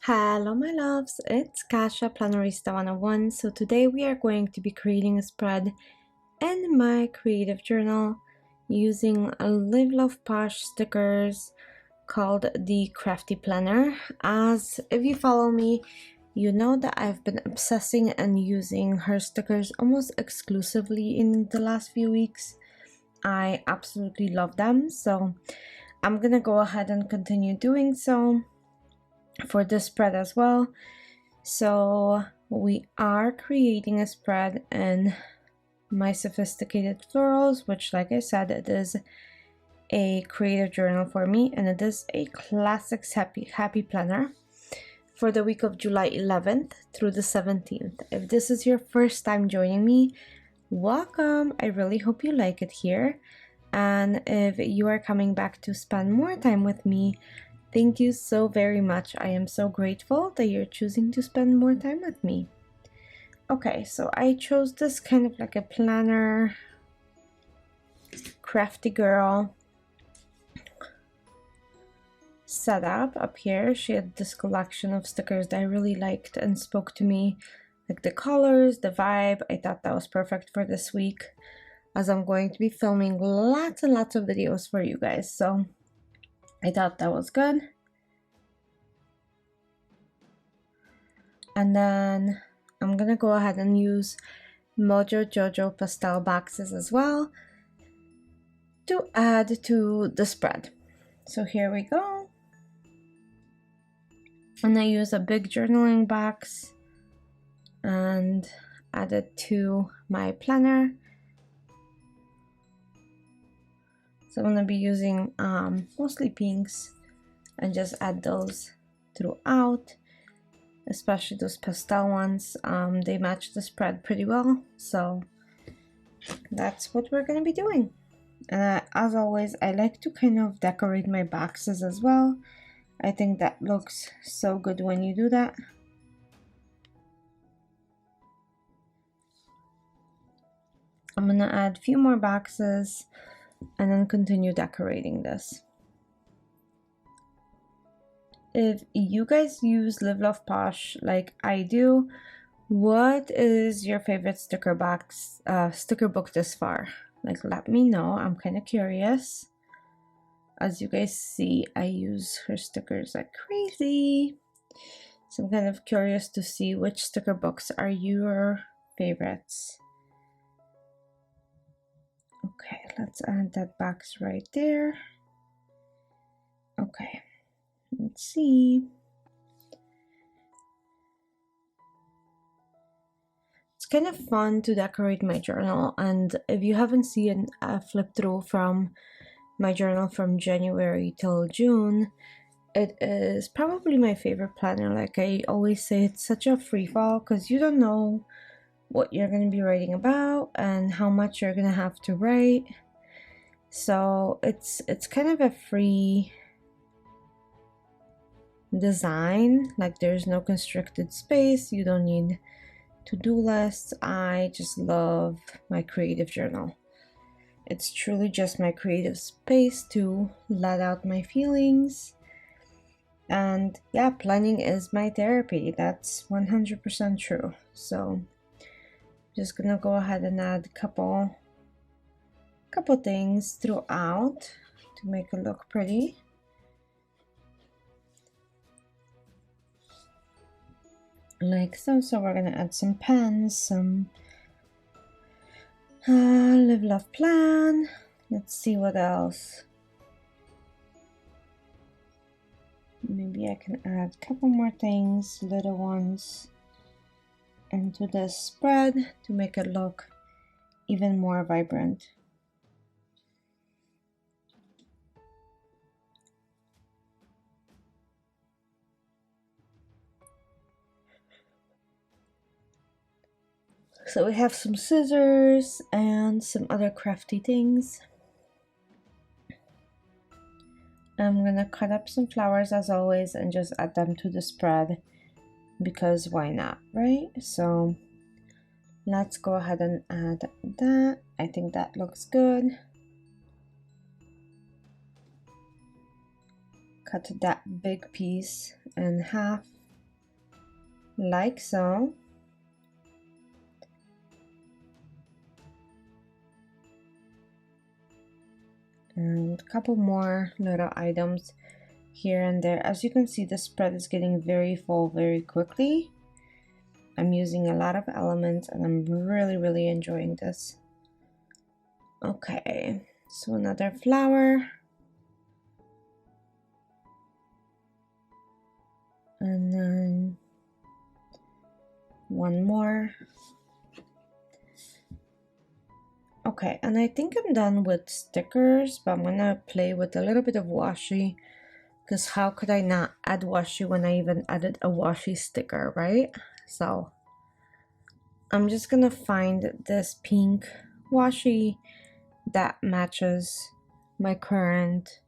Hello my loves, it's Kasha Plannerista 101. So today we are going to be creating a spread in my creative journal using a Live Love Posh stickers called the Crafty Planner. As if you follow me, you know that I've been obsessing and using her stickers almost exclusively in the last few weeks. I absolutely love them, so I'm gonna go ahead and continue doing so for this spread as well. So we are creating a spread in my Sophisticated Florals, which, like I said, it is a creative journal for me, and it is a classics happy planner for the week of July 11th through the 17th. If this is your first time joining me, welcome. I really hope you like it here, and if you are coming back to spend more time with me, thank you so very much. I am so grateful that you're choosing to spend more time with me. Okay, so I chose this kind of like a planner, crafty girl setup up here. She had this collection of stickers that I really liked and spoke to me, like the colors, the vibe. I thought that was perfect for this week, as I'm going to be filming lots and lots of videos for you guys. So I thought that was good. And then I'm gonna go ahead and use Mojo Jojo pastel boxes as well to add to the spread. So here we go. And I use a big journaling box and add it to my planner. So I'm gonna be using mostly pinks and just add those throughout, especially those pastel ones. They match the spread pretty well, so that's what we're gonna be doing. As always, I like to kind of decorate my boxes as well. I think that looks so good when you do that. I'm gonna add a few more boxes and then continue decorating this. If you guys use Live Love Posh like I do, what is your favorite sticker book this far? Like, let me know. I'm kind of curious. As you guys see, I use her stickers like crazy. So I'm kind of curious to see which sticker books are your favorites. Okay, let's add that box right there. Okay, let's see. It's kind of fun to decorate my journal, and if you haven't seen a flip through from my journal from January till June, it is probably my favorite planner. Like I always say, it's such a free fall because you don't know what you're going to be writing about and how much you're going to have to write. So it's kind of a free design. Like there's no constricted space. You don't need to-do lists. I just love my creative journal. It's truly just my creative space to let out my feelings. And yeah, planning is my therapy. That's 100% true. So just gonna go ahead and add a couple things throughout to make it look pretty. Like so. So we're gonna add some pens, some Live Love Plan. Let's see what else. Maybe I can add a couple more things, little ones, into this spread to make it look even more vibrant. So we have some scissors and some other crafty things. I'm gonna cut up some flowers as always and just add them to the spread because why not, right? So let's go ahead and add that. I think that looks good. Cut that big piece in half like so. And a couple more little items here and there. As you can see, the spread is getting very full very quickly. I'm using a lot of elements and I'm really enjoying this. Okay, so another flower. And then one more. Okay, and I think I'm done with stickers, but I'm gonna play with a little bit of washi, because how could I not add washi when I even added a washi sticker, right? So I'm just gonna find this pink washi that matches my current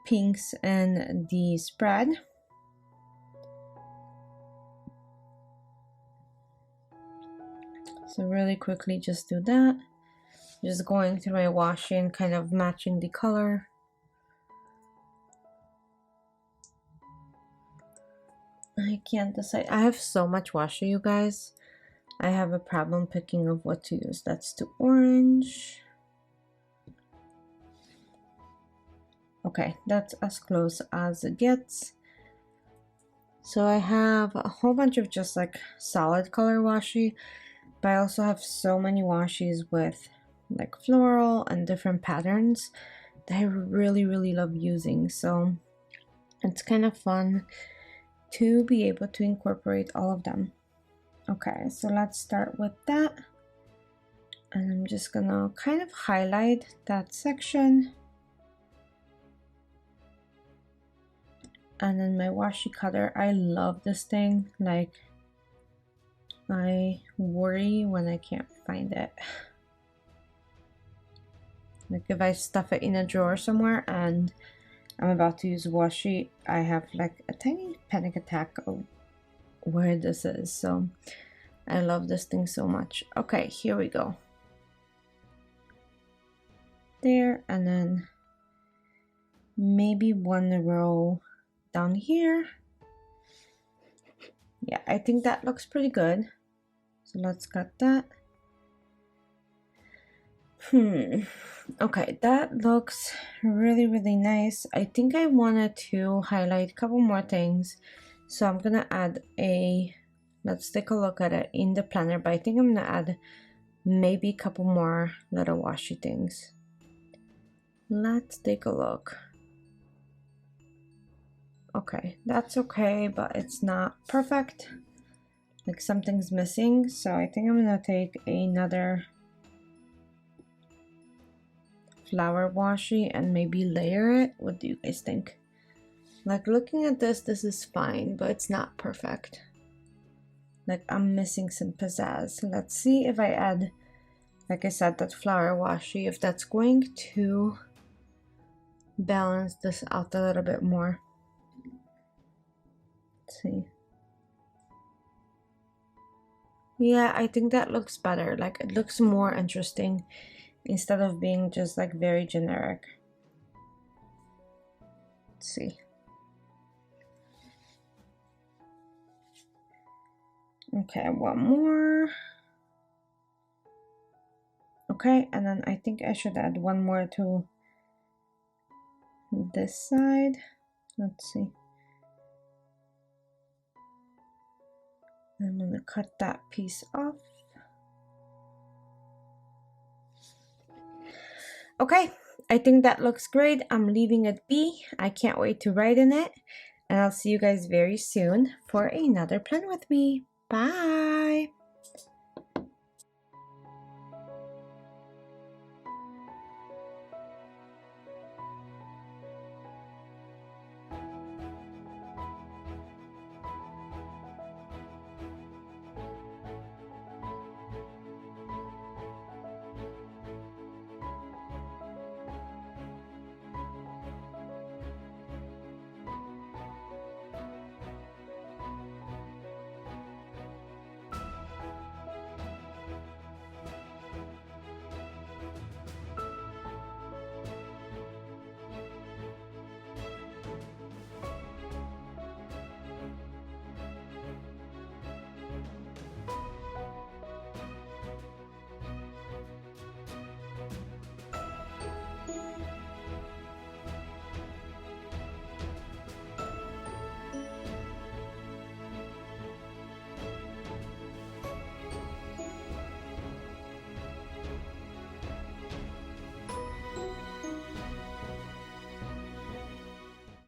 pinks in the spread. So really quickly just do that. Just going through my washi and kind of matching the color. I can't decide. I have so much washi, you guys. I have a problem picking of what to use. That's too orange. Okay, that's as close as it gets. So I have a whole bunch of just like solid color washi, but I also have so many washis with like floral and different patterns that I really love using. So it's kind of fun to be able to incorporate all of them. Okay, so let's start with that. And I'm just gonna kind of highlight that section. And then my washi cutter, I love this thing. Like, I worry when I can't find it. Like if I stuff it in a drawer somewhere and I'm about to use washi, I have like a tiny panic attack of where this is. So I love this thing so much. Okay, here we go. There, and then maybe one row down here. Yeah, I think that looks pretty good. So let's cut that. Okay, that looks really nice. I think I wanted to highlight a couple more things, so I'm gonna add a, let's take a look at it in the planner, but I think I'm gonna add maybe a couple more little washi things. Let's take a look. Okay, that's okay, but it's not perfect. Like something's missing, so I think I'm gonna take another flower washi and maybe layer it. What do you guys think? Like looking at this is fine, but it's not perfect. Like I'm missing some pizzazz. Let's see if I add, like I said, that flower washi, if that's going to balance this out a little bit more. Let's see. Yeah, I think that looks better. Like it looks more interesting instead of being just like very generic. Let's see. Okay, one more. Okay, and then I think I should add one more to this side. Let's see. I'm gonna cut that piece off. Okay, I think that looks great. I'm leaving it be. I can't wait to write in it. And I'll see you guys very soon for another plan with me. Bye!